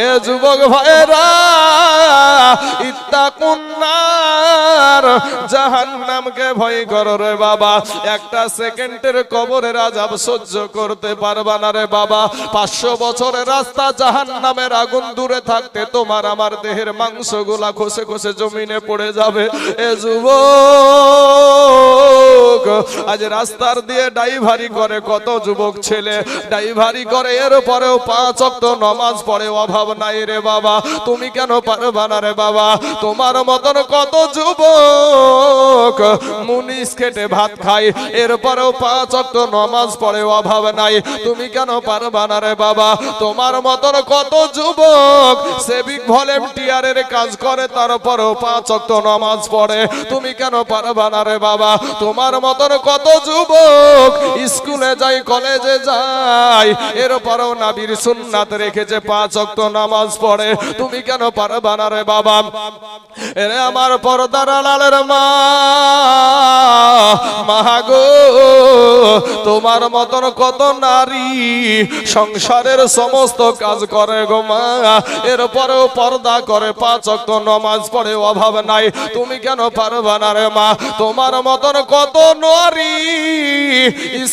এ যুবক ভাইরা ইত্তাকুন নার, জাহান্নামকে ভয় করো রে বাবা। একটা সেকেন্ডের কবরের আযাব সহ্য করতে পারবা না রে বাবা। 500 বছরের রাস্তা জাহান্নামের আগুন দূরে থাকতে তোমার আমার দেহের মাংসগুলা খসে খসে জমিনে পড়ে যাবে। এ যুবক, আজ রাস্তার দিয়ে ড্রাইভারি করে কত যুবক ছেলে, ড্রাইভারি করে এরপরেও 5 ওয়াক্ত নামাজ পড়ে, অভাব নাই রে বাবা। তুমি কেন পারবা না রে বাবা? তোমার মতন কত যুবক মুনিশ খেটে ভাত খায়, এরপরেও 5 ওয়াক্ত নামাজ পড়ে, অভাব নাই। তুমি কেন পারবা না রে বাবা? তোমার মতন কত যুবক সেভিক ভলেন্টিয়ারের কাজ করে, তারপরেও 5 ওয়াক্ত নামাজ পড়ে। তুমি কেন পারবা না রে বাবা? তোমার মতন কত যুবক স্কুলে যায়, কলেজে যায়, এরপরেও নবীর সুন্নাত রেখেছে, 5 ওয়াক্ত নামাজ পড়ে। তুমি কেন পারবা না রে বাবা? এরে আমার পর্দার আড়ালের মা, মাগো, তোমার মতন কত নারী সংসারের সমস্ত কাজ করে গো মা, এরপরেও পর্দা করে, 5 ওয়াক্ত নামাজ পড়ে, অভাব নাই। তুমি কেন পারবা না রে মা? তোমার মতন কত নারী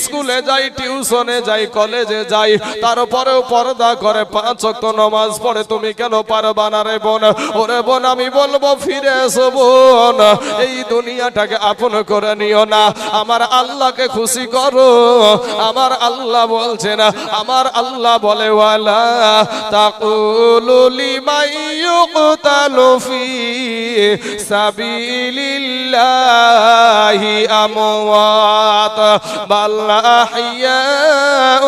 স্কুলে যাই, টিউশনে যাই, কলেজে যাই, তারপরেও পর্দা করে, 5 ওয়াক্ত নামাজ পড়ে। তুমি কেন পারবা না রে বোন? ওরে বোন, আমি বলবো ফিরে এসো বোন, এই দুনিয়াটাকে আপন করে নিও না, আমার আল্লাহকে খুশি করো। আমার আল্লাহ বলছেন, আমার আল্লাহ বলে ওয়ালা তাকুলু লিমান ইউকতালু ফি সাবিলিল্লাহি আমওয়াত বাল আহইয়াউ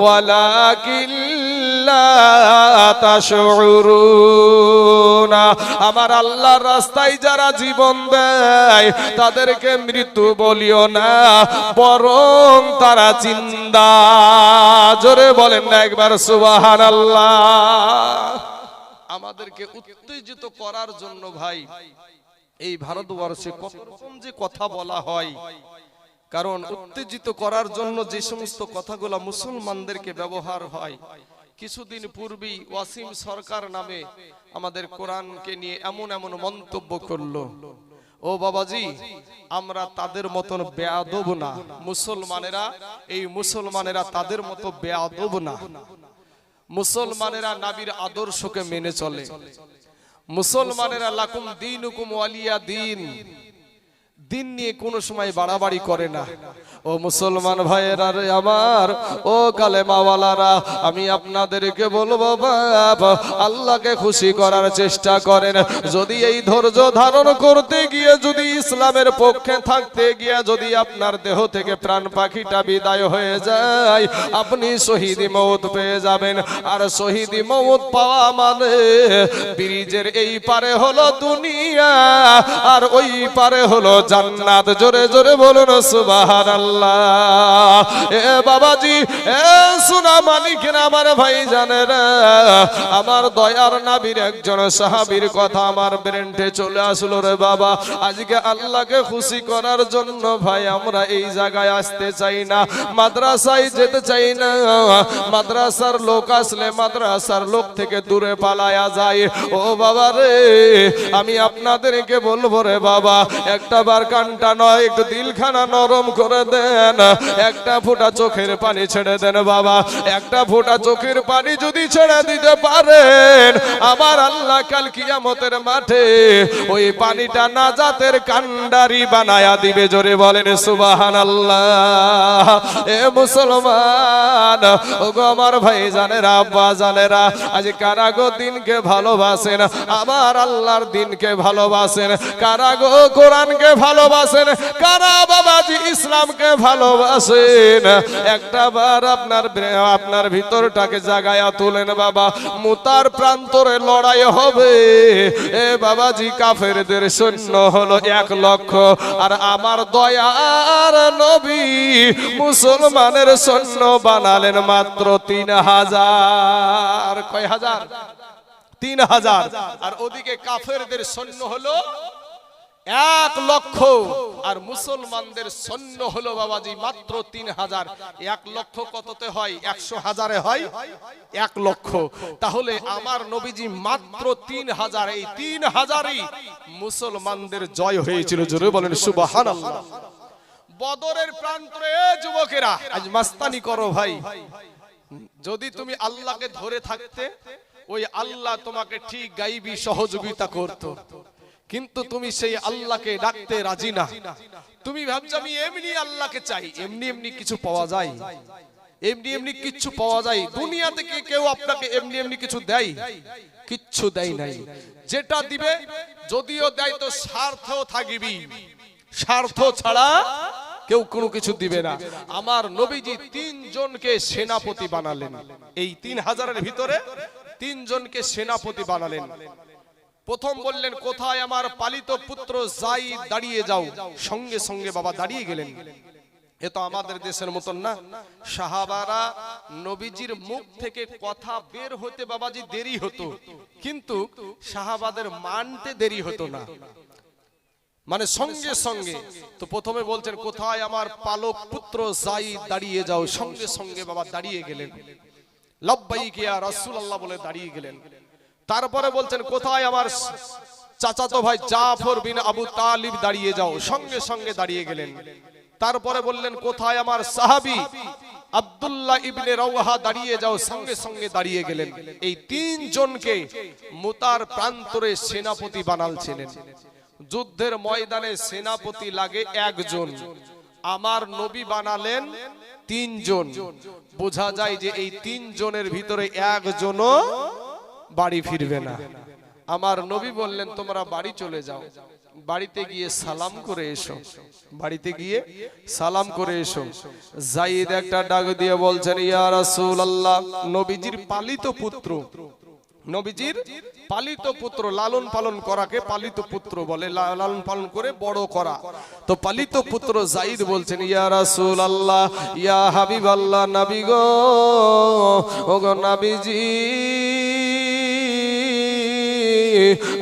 ওয়ালাকিন লা তাশউরুনা। আমার আল্লাহর রাস্তায় যারা জীবন দেয় তাদেরকে মৃত্যু বলিও না, বরং তারা জিন্দা। জোরে বলেন না একবার সুবহানাল্লাহ। আমাদেরকে উত্তেজিত করার জন্য ভাই এই ভারতবর্ষে কত রকম যে কথা বলা হয়, কারণ উত্তেজিত করার জন্য যে সমস্ত কথাগুলো মুসলমানদেরকে ব্যবহার হয়। কিছুদিন পূর্বেই ওয়াসিম সরকার নামে আমাদের কোরআনকে নিয়ে এমন এমন মন্তব্য করলো। ও বাবাজি, আমরা তাদের মতন বেয়াদব না, মুসলমানেরা, এই মুসলমানেরা তাদের মতো বেয়াদব না। মুসলমানেরা নবীর আদর্শকে মেনে চলে। মুসলমানেরা লাকুম দীনুকুম ওয়ালিয়া দিন, দিন নিয়ে কোনো সময় বাড়াবাড়ি করে না। ও মুসলমান ভাইয়েরা রে আমার, ও কালেমাওয়ালারা, আমি আপনাদেরকে বলবো বাবা, আল্লাহকে খুশি করার চেষ্টা করেন। যদি এই ধৈর্য ধারণ করতে গিয়ে, যদি ইসলামের পক্ষে থাকতে গিয়ে যদি আপনার দেহ থেকে প্রাণ পাখিটা বিদায় হয়ে যায়, আপনি শহীদি মওত পেয়ে যাবেন। আর শহীদি মওত পাওয়া মানে ব্রিজের এই পারে হলো দুনিয়া, আর ওই পারে হলো জান্নাত। জোরে জোরে বলুন সুবহানাল্লাহ। এ বাবাজি, এ সোনা মানিকেরা, আমার ভাই জানেরা, আমার দয়ার নবীর একজন সাহাবীর কথা আমার ব্রেনে চলে আসলো রে বাবা। আজকে আল্লাহকে খুশি করার জন্য ভাই আমরা এই জায়গায় আসতে চাই না, মাদ্রাসায় যেতে চাই না। মাদ্রাসার লোক আসলে মাদ্রাসার লোক থেকে দূরে পালায়া যায়। ও বাবা রে, আমি আপনাদেরকে বলবো রে বাবা, একটা বার কানটা নয়, একটু দিলখানা নরম করে দেন, একটা ফোঁটা চোখের পানি ছেড়ে দেন বাবা। একটা ফোঁটা চোখের পানি যদি ছেড়ে দিতে পারেন, আমার আল্লাহ কাল কিয়ামতের মাঠে ওই পানিটা নাজাতের কান্ডারি বানায়া দিবে। জোরে বলেন সুবহানাল্লাহ। এ মুসলমান, ওগো আমার ভাই জানেরা, আব্বা জানেরা, আজ কারা গো দিনকে ভালোবাসেন, আমার আল্লাহর দিনকে ভালোবাসেন? কারা গো কোরআনকে ভালোবাসেন? কারা বাবাজি ইসলামকে ভালোবাসেন? একটা বার আপনার ভিতরটাকে জাগায়া তুলেন বাবা। মুতার প্রান্তরে লড়াই হবে। এ বাবাজি, কাফেরদের সৈন্য হলো 1 লক্ষ, আর আমার দয়ার নবী মুসলমানের সৈন্য বানালেন মাত্র 3000। কয় হাজার? 3000। আর ওদিকে কাফেরদের সৈন্য হলো 1 লক্ষ, আর মুসলমানদের সৈন্য হলো বাবাজি মাত্র 3000। 1 লক্ষ কততে হয়? 100,000-এ হয় 1 লক্ষ। তাহলে আমার নবীজি মাত্র 3000, এই 3000ই মুসলমানদের জয় হয়েছিল। জোরে বলেন সুবহানাল্লাহ। বদরের প্রান্তরে যুবকেরা আজ মাস্তানি করো ভাই। যদি তুমি আল্লাহকে ধরে থাকতে, ওই আল্লাহ তোমাকে ঠিক গাইবি সহযোগিতা করত, কিন্তু তুমি সেই আল্লাহকে ডাকতে রাজি না। তুমি ভাবছো আমি এমনি আল্লাহকে চাই, এমনি এমনি কিছু পাওয়া যায়? এমনি এমনি কিছু পাওয়া যায়? দুনিয়া থেকে কেউ আপনাকে এমনি এমনি কিছু দেয়? কিচ্ছু দেয় নাই। যেটা দিবে, যদিও দেয় তো স্বার্থও থাকবি, স্বার্থ ছাড়া কেউ কোনো কিছু দিবে না। আমার নবীজি 3 জনকে সেনাপতি বানালেন। এই 3000-এর ভিতরে 3 জনকে সেনাপতি বানালেন। প্রথম বললেন, কোথায় আমার পালিত পুত্র যায়েদ, দাঁড়িয়ে যাও। সঙ্গে সঙ্গে বাবা দাঁড়িয়ে গেলেন। এ তো আমাদের দেশের মতন না। সাহাবারা নবীজির মুখ থেকে কথা বের হতে বাবাজি দেরি হতো, কিন্তু সাহাবাদের মানতে দেরি হতো না, মানে সঙ্গে সঙ্গে। তো প্রথমে বলছেন, কোথায় আমার পালক পুত্র যায়েদ, দাঁড়িয়ে যাও। সঙ্গে সঙ্গে বাবা দাঁড়িয়ে গেলেন। লব্বাইক ইয়া রাসূলুল্লাহ বলে দাঁড়িয়ে গেলেন। তারপরে বলছেন, কোথায় আমার চাচাতো ভাই জাফর বিন আবু তালিব, দাঁড়িয়ে যাও। সঙ্গে সঙ্গে দাঁড়িয়ে গেলেন। তারপরে বললেন, কোথায় আমার সাহাবী আব্দুল্লাহ ইবনে রাওয়াহা, দাঁড়িয়ে যাও। সঙ্গে সঙ্গে দাঁড়িয়ে গেলেন। এই 3 জনকে মুতার প্রান্তরে সেনাপতি বানালছিলেন। যুদ্ধের ময়দানে সেনাপতি লাগে 1 জন, আমার নবী বানালেন 3 জন। বোঝা যায় যে এই 3 জনের ভিতরে 1 জনও বাড়ি ফিরবে না। আমার নবী বললেন, তোমরা বাড়ি চলে যাও, বাড়িতে গিয়ে সালাম করে এসো, বাড়িতে গিয়ে সালাম করে এসো। যায়েদ একটা ডাক দিয়ে বলছেন, ইয়া রাসূলুল্লাহ, নবীজির পালিত পুত্র, নবীজির পালিত পুত্র, লালন পালন করাকে পালিত পুত্র বলে, লালন পালন করে বড় করা। তো পালিত পুত্র যায়েদ বলছেন, ইয়া রাসূলুল্লাহ, ইয়া হাবিবাল্লাহ, নবী গো, ওগো নবীজি,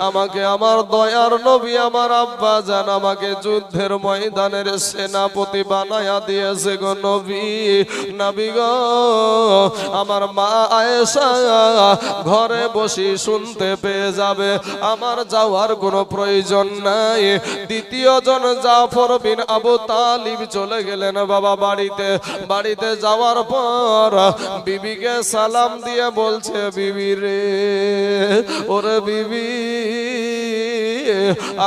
আমাকে আমার দয়ার নবী, আমার আব্বা জান আমাকে যুদ্ধের ময়দানের সেনাপতি বানায়া দিয়েছে গো নবী। নবী গো, আমার মা আয়েশা ঘরে বসে শুনতে পেয়ে যাবে, আমার যাওয়ার কোনো প্রয়োজন নাই। দ্বিতীয় জন জাফর বিন আবু তালিব চলে গেলেন বাবা বাড়িতে। বাড়িতে যাওয়ার পর বিবিকে সালাম দিয়ে বলছে, বিবি রে, ওরে বিবি,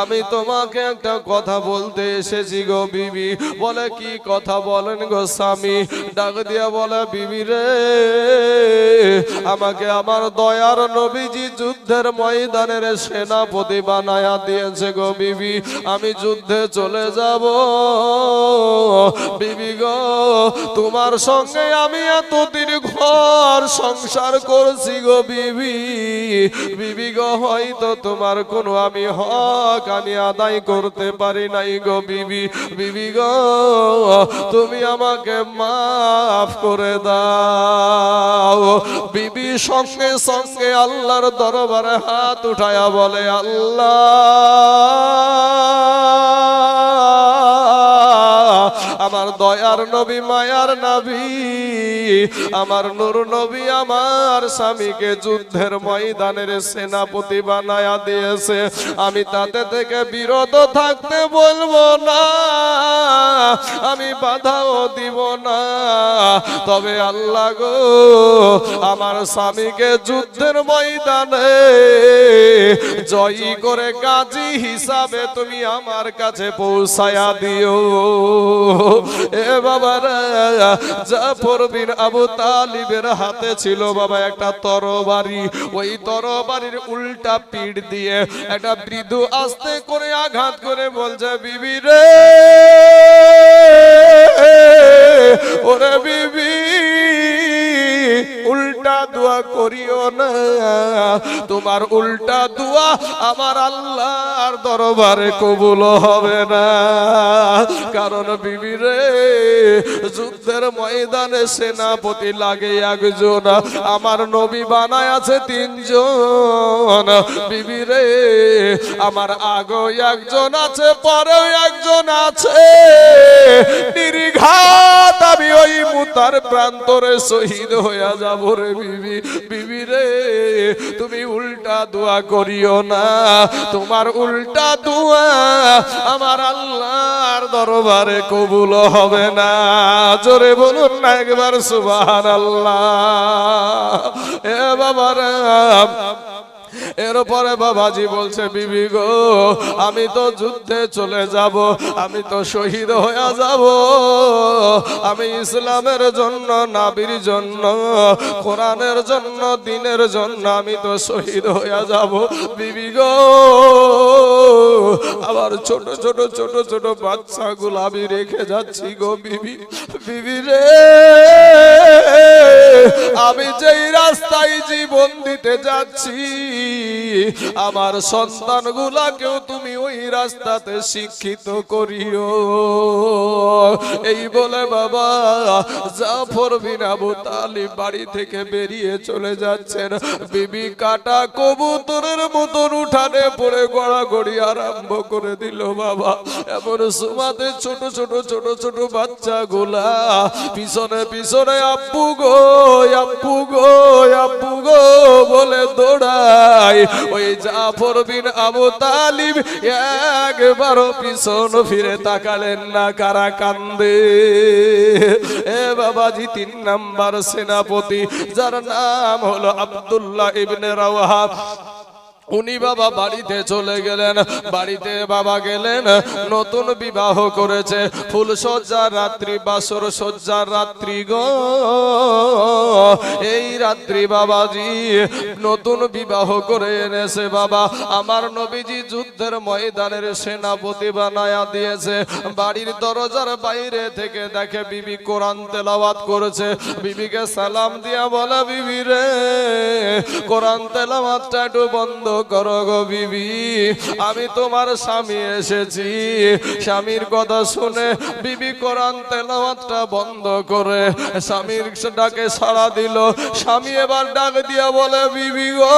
আমি তোমাকে একটা কথা বলতে এসেছি গো বিবি। বলে, কি কথা বলেন গো স্বামী? ডাক দিয়া বলে, বিবি রে, আমাকে আমার দয়ার নবীজি যুদ্ধের ময়দানের সেনাপতি বানায়া দিয়েছে গো বিবি। আমি যুদ্ধে চলে যাব বিবি গো। তোমার সঙ্গে আমি এতদিন ঘর সংসার করছি গো বিবি। বিবি গো, হয়তো তোমার কোনো আমি হক আমি আদায় করতে পারি নাই গো বিবি। বিবি গো, তুমি আমাকে মাফ করে দাও। বিবি সঙ্গে সঙ্গে আল্লাহর দরবারে হাত উঠায়া বলে, আল্লাহ, আমার দয়ার নবী, মায়ার নবী, আমার নূর নবী আমার স্বামীকে যুদ্ধের ময়দানের সেনাপতি বানায়া দিয়েছে। আমি তাতে থেকে বিরত থাকতে বলবো না, আমি বাধাও দিব না। তবে আল্লাহ গো, আমার স্বামীকে যুদ্ধের ময়দানে জয়ী করে গাজী হিসাবে তুমি আমার কাছে পৌঁছায়া দিও। এ বাবারা, জাফর বিন আবু তালিবের হাতে ছিল বাবা একটা তরবারি। ওই তরবারির উল্টা পিঠ দিয়ে একটা বৃদ্ধ আস্তে করে আঘাত করে বলছে, বিবি রে, ওরে বিবি, উল্টা দোয়া করিও না, তোমার উল্টা দোয়া আমার আল্লাহর দরবারে কবুল হবে না। কারণ বিবি রে, যুদ্ধের ময়দানে সেনাপতি লাগে একজন, আমার নবী বানায় আছে তিনজন। বিবি রে, আমার আগেও একজন আছে, পরেও একজন আছে, নির্ঘাত আমি ওই মুতার প্রান্তরে শহীদ হইয়া যাব রে বিবি। বিবি রে, তুমি উল্টা দোয়া করিও না, তোমার উল্টা দোয়া আমার আল্লাহর দরবারে কবুল হবে না। জোরে বলুন না একবার সুবহানাল্লাহ। এ বাবারা, এরপরে বাবাজি বলছে, বিবি গো, আমি তো যুদ্ধে চলে যাব, আমি তো শহীদ হয়ে যাব, আমি ইসলামের জন্য, নবীর জন্য, কোরআনের জন্য, দ্বীনের জন্য আমি তো শহীদ হয়ে যাব। বিবি গো, আবার ছোট ছোট ছোট ছোট বাচ্চাগুলো আমি রেখে যাচ্ছি গো বিবি। বিবি রে, আমি যেই রাস্তায় জীবন দিতে যাচ্ছি, আমার সন্তানগুলাকেও তুমি ওই রাস্তাতে শিক্ষিত করিও। এই বলে বাবা জাফর বিন আবু তালিব বাড়ি থেকে বেরিয়ে চলে যাচ্ছেন। বিবি কাটা কবুতরের মতন উঠানে পড়ে গড়াগড়ি আরম্ভ করে দিল বাবা। এমন সুমাতে ছোট ছোট ছোট ছোট বাচ্চাগুলা পিছনে পিছনে আব্বু গো, আব্বু গো, আব্বু গো বলে দৌড়ায়। ওই জাফর বিন আবু তালিব একবারও পিছন ফিরে তাকালেন না। কারা কান্দে? এ বাবাজি, 3 নাম্বার সেনাপতি, যার নাম হলো আব্দুল্লাহ ইবনে রাওয়াহা। উনি বাবা বাড়িতে চলে গেলেন। বাড়িতে বাবা গেলেন, নতুন বিবাহ করেছে, ফুল সজ্জার রাত্রি, বাসর সজ্জার রাত্রি গো। এই রাত্রি বাবাজি নতুন বিবাহ করে এনেছে বাবা। আমার নবীজি যুদ্ধের ময়দানের সেনাপতি বানায়া দিয়েছে। বাড়ির দরজার বাইরে থেকে দেখে বিবি কোরআন তেলাওয়াত করেছে। বিবিকে সালাম দিয়া বলে, বিবি রে, কোরআন তেলাওয়াতটা একটু বন্ধ করো গো বিবি, আমি তোমার স্বামী এসেছি। স্বামীর কথা শুনে বিবি কোরআন তেলাওয়াতটা বন্ধ করে স্বামীর ডাকে সাড়া দিল। স্বামী এবার ডাক দিয়া বলে, বিবি গো,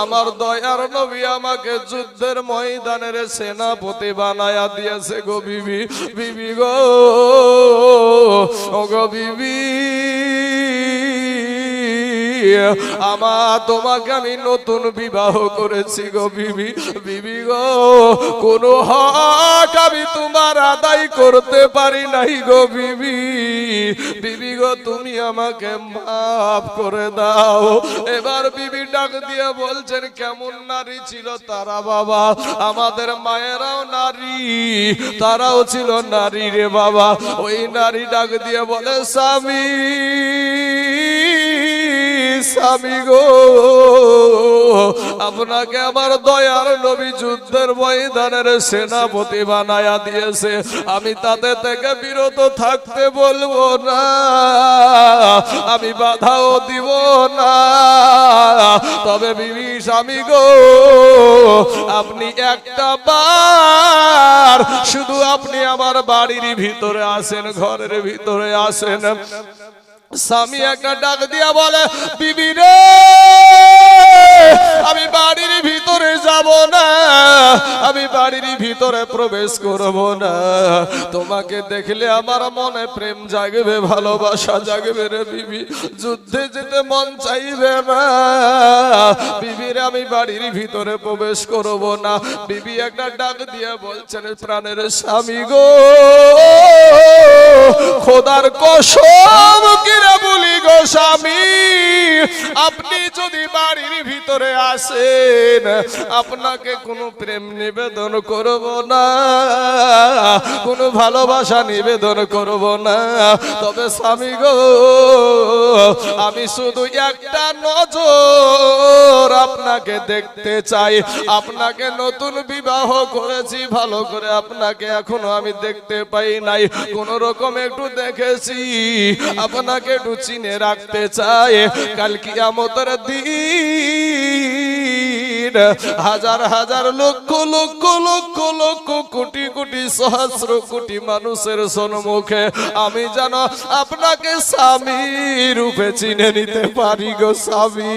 আমার দয়ার নবী আমাকে যুদ্ধের ময়দানের সেনাপতি বানায়া দিয়েছে গো বিবি। বিবি গো, ও গো বিবি, তোমাকে আমি নতুন বিবাহ করেছি গো বিবি। বিবি গো, কোন হক আমি তোমার আদায় করতে পারি নাই গো বিবি। বিবি গো, তুমি আমাকে মাফ করে দাও। এবার বিবি ডাক দিয়ে বলছেন, কেমন নারী ছিল তারা বাবা? আমাদের মায়েরাও নারী, তারাও ছিল নারী রে বাবা। ওই নারী ডাক দিয়ে বলে, স্বামী, স্বামী গো, আপনাকে আমার দয়ার নবী যুদ্ধের ময়দানের সেনাপতি বানায়া দিয়েছে, আমি তাতে থেকে বিরত থাকতে বলবো না, আমি বাধাও দিব না। তবে বিবি স্বামী গো, আপনি একটা বার শুধু আপনি আমার বাড়ির ভিতরে আসেন, ঘরের ভিতরে আসেন। স্বামী একটা ডাক দিয়া বলে, বিবি রে, আমি বাড়ির ভিতরে যাব না, আমি বাড়ির ভিতরে প্রবেশ করব না। তোমাকে দেখলে আমার মনে প্রেম জাগবে, ভালোবাসা জাগবে রে বিবি, যুদ্ধে যেতে মন চাইবে না। বিবিরে, আমি বাড়ির ভিতরে প্রবেশ করব না। বিবি একটা ডাক দিয়ে বলছেন, প্রাণের স্বামী গো, খোদার কসম কিরে বলি গো স্বামী, আপনি যদি বাড়ির ভিতরে আসেন, আপনাকে কোনো প্রেম নিবেদন করব না, কোনো ভালোবাসা নিবেদন করব না। তবে স্বামী গো, আমি আমি শুধু একটা নজর আপনাকে দেখতে চাই। আপনাকে নতুন বিবাহ করেছি, ভালো করে আপনাকে এখনো আমি দেখতে পাই নাই, কোন রকম একটু দেখেছি, আপনাকে একটু চিনে রাখতে চাই। কাল কিয়ামতের দিন হাজার হাজার লক্ষ লক্ষ লক্ষ লক্ষ কোটি কোটি সহস্র কোটি মানুষের সম্মুখে আমি যেন আপনাকে স্বামী রূপে চিনে নিতে পারি গো স্বামী।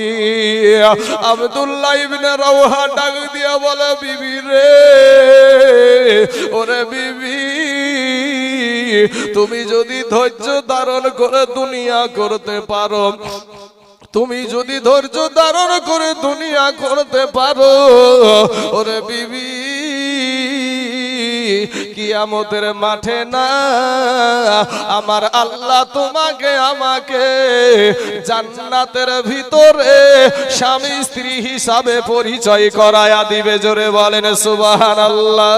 আব্দুল্লাহ ইবনে রাওহা ডাক দিয়া বলে, বিবি রে, ওরে বিবি, তুমি যদি ধৈর্য ধারণ করে দুনিয়া করতে পারো, তুমি যদি ধৈর্য ধারণ করে দুনিয়া করতে পারো, ওরে বিবি, কিয়ামতের মাঠে না আমার আল্লাহ তোমাকে আমাকে জান্নাতের ভিতরে স্বামী স্ত্রী হিসাবে পরিচয় করায়া দিবে। জোরে বলেন সুবহানাল্লাহ।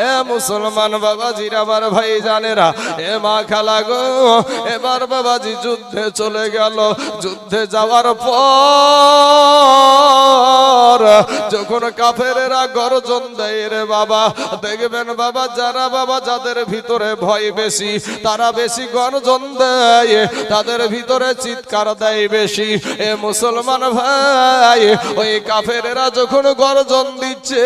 এ মুসলমান বাবাজিরা, আমার ভাই জানেরা, এ মা খালা গো, এবার বাবাজি যুদ্ধে চলে গেল। যুদ্ধে যাওয়ার পর যখন কাফেরেরা গর্জন দেয় রে বাবা, দেখবেন বাবা, যারা বাবা যাদের ভিতরে ভয় বেশি তারা বেশি গর্জন দেয়, তাদের ভিতরে চিৎকার দেয় বেশি। এ মুসলমান ভাই, ওই কাফেরেরা যখন গর্জন দিচ্ছে,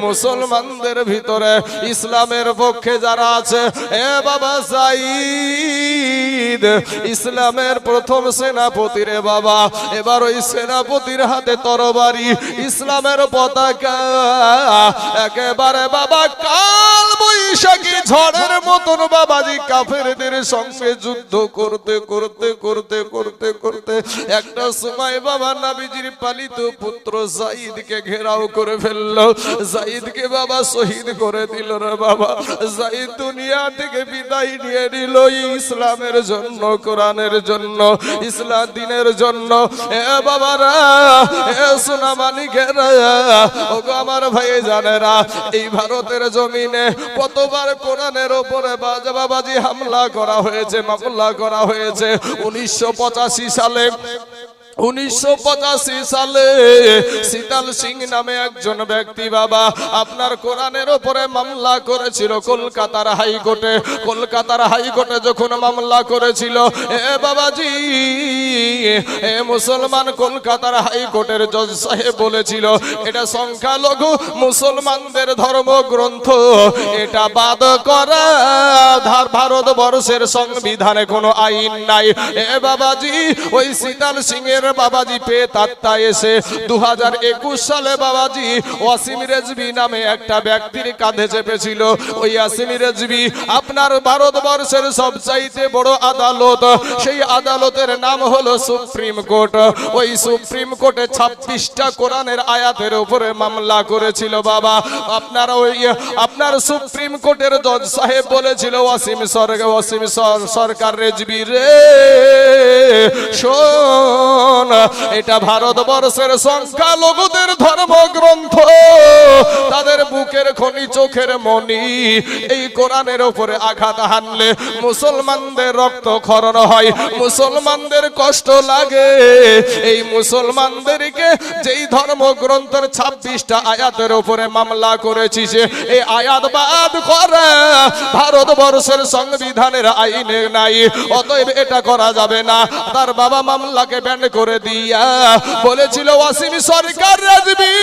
মুসলমানদের ভিতরে ইসলামের পক্ষে যারা আছে, এ বাবা সাইদ ইসলামের প্রথম সেনাপতি রে বাবা, এবার ওই সেনাপতির হাতে তরবারি, ইসলামের পতাকা একেবারে বাবা কাল বৈশাখী ঝড়ের মতন বাবাজি কাফেরদের সঙ্গে যুদ্ধ করতে করতে করতে করতে করতে একটা সময় বাবা নবীজির পালিত পুত্র যায়েদকে ঘেরাও করে ফেললো। যায়েদকে বাবা শহীদ করে দিল রে বাবা। যায়েদ দুনিয়া থেকে বিদায় নিয়ে নিল ইসলামের জন্য, কোরআনের জন্য, ইসলাম দিনের জন্য। এ বাবারা, এ সোনা মানিকেরা, ওগো আমার ভাই জানেরা, এই ভারতের জমিনে কতবার কোরআনের উপরে বাজি হামলা করা হয়েছে, মামলা করা হয়েছে। 1985 সালে 1985 সালে শীতল সিং নামে একজন ব্যক্তি বাবা আপনার কোরআনের উপরে মামলা করেছিল কলকাতার হাইকোর্টে। কলকাতার হাইকোর্টে যখন মামলা করেছিল, এ বাবাজি, এ মুসলমান, কলকাতার হাইকোর্টের জজ সাহেব বলেছিল এটা সংখ্যালঘু মুসলমানদের ধর্মগ্রন্থ, এটা বাদ করা ভারতবর্ষের সংবিধানে কোনো আইন নাই। এ বাবাজি, ওই শীতল সিং এর বাবাজি পে তাত্তা এসে 2021 সালে বাবাজি ওয়াসিম রেজভি নামে একটা ব্যক্তির কাঁধে চেপেছিল। ওই ওয়াসিম রেজভি আপনার ভারতবর্ষের সবচাইতে বড় আদালত, সেই আদালতের নাম হলো সুপ্রিম কোর্ট। ওই সুপ্রিম কোর্টে 26টা কোরআনের আয়াতের উপরে মামলা করেছিল বাবা। আপনার সুপ্রিম কোর্টের জজ সাহেব বলেছিল, ওয়াসিম সরকার রেজভি রে, শোন, এটা ভারতবর্ষের সংখ্যালঘুদের ধর্মগ্রন্থ, তাদের বুকের খনি, চোখের মনি, এই কোরআনের উপরে আঘাত হানলে মুসলমানদের রক্ত ক্ষরণ হয়, মুসলমানদের কষ্ট লাগে। এই মুসলমানদেরকে যেই ধর্মগ্রন্থের 26টা আয়াতের উপরে মামলা করেছিস, এই আয়াত বাদ করা ভারতবর্ষের সংবিধানের আইনে নাই, অতএব এটা করা যাবে না। তার বাবা মামলাকে ব্যান্ড করে দিয়া বলেছিল, ওয়াসিম সরকার রেজভি,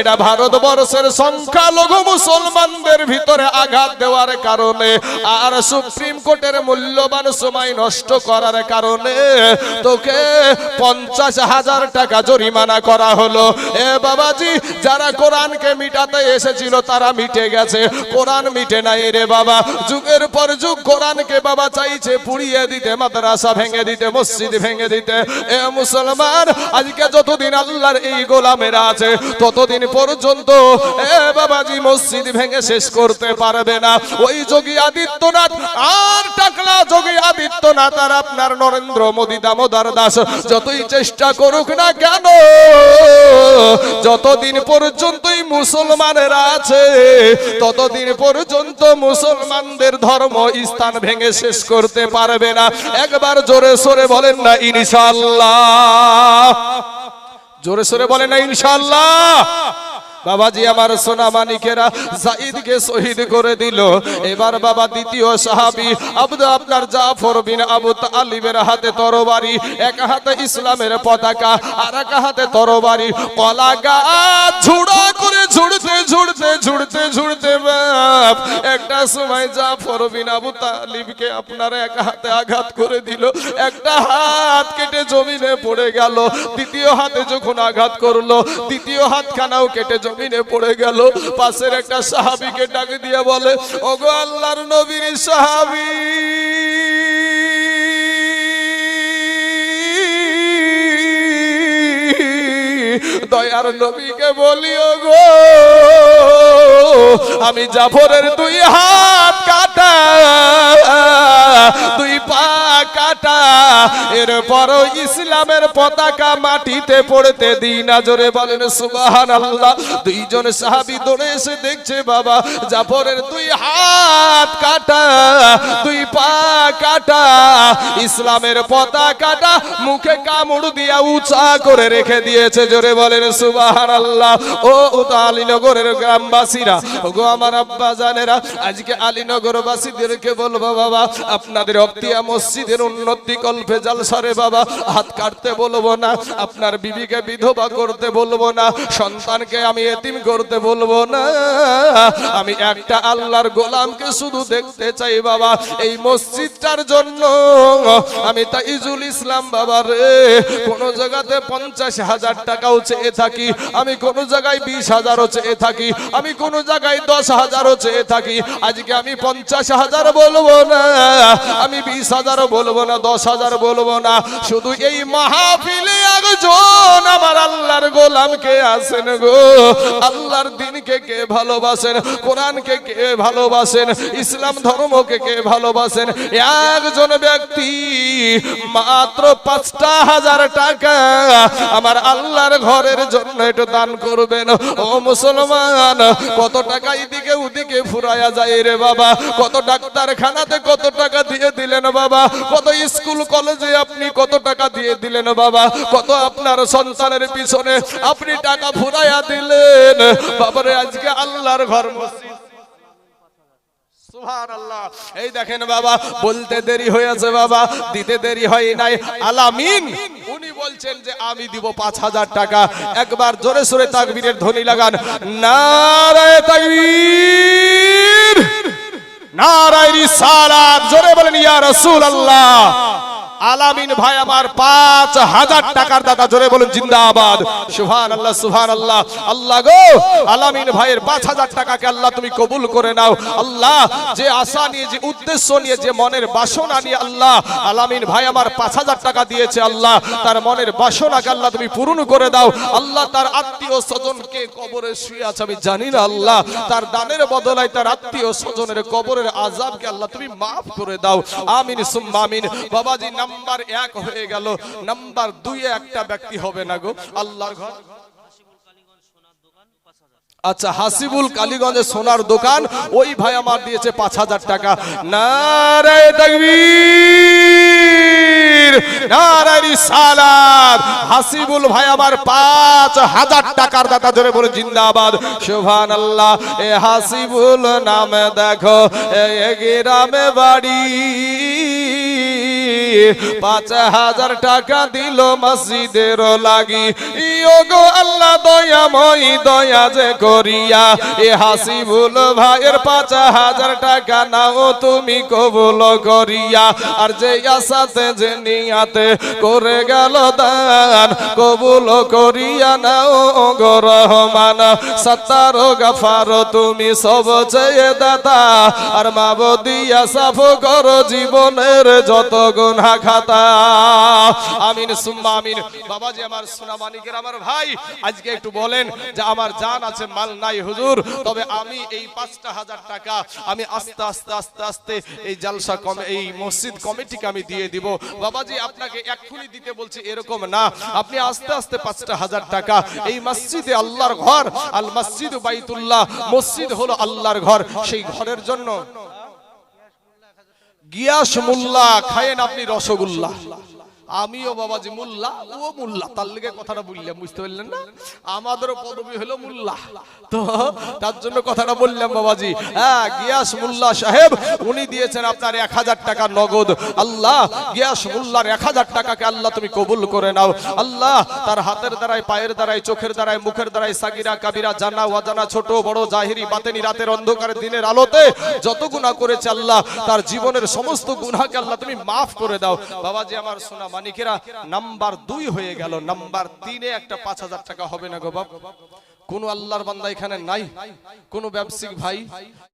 এটা ভারতবর্ষের সংখ্যালঘু মুসলমানদের ভিতরে আঘাত দেওয়ার কারণে আর সুপ্রিম কোর্টের মূল্যবান সময় নষ্ট করার কারণে তোকে 50,000 টাকা জরিমানা করা হলো। এ বাবাজি, যারা কোরআনকে মিটাতে এসেছিল তারা মিটে গেছে, কোরআন মিটে নাই রে বাবা। যুগের পর যুগ কোরআনকে বাবা চাইছে পুড়িয়ে দিতে, মাদ্রাসা ভেঙে দিতে, মসজিদ ভেঙে দিতে। এ মুসলমান, আজকে যতদিন আল্লাহর এই গোলামেরা আছে ততদিন পর্যন্ত এ বাবাজি মসজিদ ভেঙে শেষ করতে পারবে না। ওই যোগী আদিত্যনাথ আর টাকলা যোগী আদিত্যনাথ আর আপনার নরেন্দ্র মোদী দামোদর দাস যতই চেষ্টা করুক না কেন, যতদিন পর্যন্তই মুসলমানেরা আছে ততদিন পর্যন্ত মুসলমানদের ধর্ম স্থান ভেঙে শেষ করতে পারবে না। একবার জোরে সোরে বলেন না ইনশাআল্লাহ, জোরে সোরে বলেন না ইনশাআল্লাহ। বাবাজি আমার সোনা মানিকেরা যায়েদকে শহীদ করে দিল। এবার বাবা দ্বিতীয় সাহাবী আপনার জাফর বিন আবু তালিবের হাতে তরবারি, এক হাতে ইসলামের পতাকা আর এক হাতে তরবারি, কলা গাছ ঝুড়া করে ঝুড়তে ঝুড়তে ঝুড়তে ঝুড়তে বাপ একটা সময় জাফর বিন আবু তালিবকে আপনার এক হাতে আঘাত করে দিল, একটা হাত কেটে জমিনে পড়ে গেল। দ্বিতীয় হাতে যখন আঘাত করলো দ্বিতীয় হাতখানাও কেটে জমিনে পড়ে গেল। পাশের একটা সাহাবীকে ডাক দিয়ে বলে, ওগো আল্লাহর নবীর সাহাবী, দয়ার নবীকে বলি, ওগো আমি জাফরের দুই হাত কাটা, দুই পা কাটা, এরপরও ইসলামের পতাকা মাটিতে পড়তে দিই না। জোরে বলেন সুবহানাল্লাহ। দুইজন সাহাবী দৌড়ে এসে দেখছে বাবা জাফরের দুই হাত কাটা, দুই পা কাটা, ইসলামের পতাকাটা মুখে কামড় দিয়া উঁচা করে রেখে দিয়েছে। জোরে বলেন সুবহানাল্লাহ। ও আলীনগরের গ্রামবাসীরা, ওগো আমার আব্বা জানেরা, আজকে আলীনগরবাসীদেরকে বলবো বাবা আপনাদের অক্তিয়া মসজিদের উন্নতি কল্পে জালসারে বাবা হাত কাটতে বলবো না, আপনার বিবিকে বিধবা করতে বলবো না, সন্তানকে আমি এতিম করতে বলবো না। আমি একটা আল্লাহর গোলামকে শুধু দেখতে চাই বাবা। এই মসজিদটার জন্য আমি তাইজুল ইসলাম বাবা রে কোন জায়গাতে 50,000 টাকাও চেয়ে থাকি, আমি কোন জায়গায় 20,000ও চেয়ে থাকি, আমি কোন জায়গায় 10,000ও চেয়ে থাকি। আজকে আমি 50,000 বলবো না, আমি 20,000 বলবো না, 10,000 বলবো না। শুধু এই মাহফিলে একজন আমার আল্লাহর গোলাম কে আছেন গো, আল্লাহর দিনকে কে ভালোবাসেন, কোরআনকে কে ভালোবাসেন, ইসলাম ধর্মকে কে ভালোবাসেন, একজন ব্যক্তি মাত্র 5,000 টাকা আমার আল্লাহর ঘরের জন্য একটু দান করবেন। ও মুসলমান, কত টাকা এদিকে ওদিকে ফুরায়া যায় রে বাবা, কত ডাক্তারখানাতে কত টাকা দিয়ে দিলেন বাবা, কত স্কুল কলেজে আপনি কত টাকা দিয়ে দিলেন বাবা, কত আপনার সন্তানের পিছনে আপনি টাকা ফুরায়া দিলেন বাবারে। আজকে আল্লাহর ঘর মসজিদ, সুবহানাল্লাহ। এই দেখেন বাবা, বলতে দেরি হয়েছে বাবা, দিতে দেরি হয় নাই। আলামিন উনি বলছেন যে আমি দিব 5,000 টাকা। একবার জোরে সোরে তাকবীরের ধ্বনি লাগান, নারায়ে তাকবীর, নারায়ে রিসালাত, জোরে বলেন ইয়া রাসূলুল্লাহ। আলামিন ভাই আমার 5,000 টাকার দাতা, জোরে বলেন জিন্দাবাদ, সুবহানাল্লাহ সুবহানাল্লাহ। আল্লাহ গো, আলামিন ভাইয়ের 5,000 টাকাকে আল্লাহ তুমি কবুল করে নাও। আল্লাহ যে আশা নিয়ে, যে উদ্দেশ্য নিয়ে, যে মনের বাসনা নিয়ে আল্লাহ আলামিন ভাই আমার 5,000 টাকা দিয়েছে, আল্লাহ তার মনের বাসনাকে আল্লাহ তুমি পূরণ করে দাও। আল্লাহ তার আত্মীয় স্বজনকে কবরে শুয়ে আছে আমি জানি না, আল্লাহ তার দানের বদলায় তার আত্মীয় স্বজনের কবরের আযাবকে আল্লাহ তুমি মাফ করে দাও। আমিন সুম্মা আমিন। বাবাজি নাম্বার 1 হয়ে গেল, নাম্বার 2 এ একটা ব্যক্তি হবে না গো, আল্লাহর ঘর। আচ্ছা, হাসিবুল কালীগঞ্জে সোনার দোকান, ওই ভাই আমার দিয়েছে 5,000 টাকা। নারায়ে তাকবীর, নারায়ে রিসালাত। হাসিবুল ভাই আমার 5,000 টাকার দাতা, জোরে বলে জিন্দাবাদ, সুবহানাল্লাহ। এ হাসিবুল নামে দেখো এ গ্রামে বাড়ি, 5,000 টাকা দিল মসজিদের লাগি। ইয়োগো আল্লাহ দয়াময়, দয়া যে করিয়া এ হাসিবুল ভাইয়ের 5,000 টাকা নাও তুমি কবুল করিয়া। আর যে আশাতে যে নিয়াতে করে গেল দান, কবুল করিয়া নাও গো রহমান। সত্তার গফার তুমি সব চেয়ে দাতা, আর মাবদিয়া সাফ করো জীবনের যত গুণ গুনাহ খাতা। আমিন সুম্মা আমিন। বাবাজি আমার সোনা মানিকের আমার ভাই, আজকে একটু বলেন যে আমার জান আছে মাল নাই হুজুর, তবে আমি এই 5,000 টাকা আমি আস্তে আস্তে আস্তে আস্তে এই জালসা এই মসজিদ কমিটিকে আমি দিয়ে দিব। বাবাজি আপনাকে এক্ষুনি দিতে বলছি এরকম না, আপনি আস্তে আস্তে 5,000 টাকা এই মসজিদে, আল্লাহর ঘর, আল মসজিদ বাইতুল্লাহ, মসজিদ হলো আল্লাহর ঘর, সেই ঘরের জন্য গিয়াস মোল্লা খায়েন আপনি রসগোল্লা। আমিও বাবাজি মোল্লা, ও মোল্লা, তার লেগে কথাটা বললাম, বুঝতে পারলেন না? আমাদেরও পদবি হলো মোল্লা, তো তার জন্য কথাটা বললাম বাবাজি। হ্যাঁ, গিয়াস মোল্লা সাহেব উনি দিয়েছেন আপনার 1,000 টাকা নগদ। আল্লাহ গিয়াস মোল্লার 1,000 টাকাকে আল্লাহ তুমি কবুল করে নাও। আল্লাহ তার হাতের দ্বারাই, পায়ের দ্বারাই, চোখের দ্বারাই, মুখের দ্বারাই, সাগিরা কাবিরা, জানা ওয়াজানা, ছোট বড়, জাহিরি বাতেনি, রাতের অন্ধকারে দিনের আলোতে যত গুনাহ করেছে আল্লাহ তার জীবনের সমস্ত গুনাহকে আল্লাহ তুমি মাফ করে দাও। বাবাজি আমার সোনা মানিকেরা, নাম্বার 2 হয়ে গেল, নাম্বার 3-এ একটা 5,000 টাকা হবে না গো বাপ? কোন আল্লাহর বান্দা এখানে নাই? কোন ব্যবসায়িক ভাই?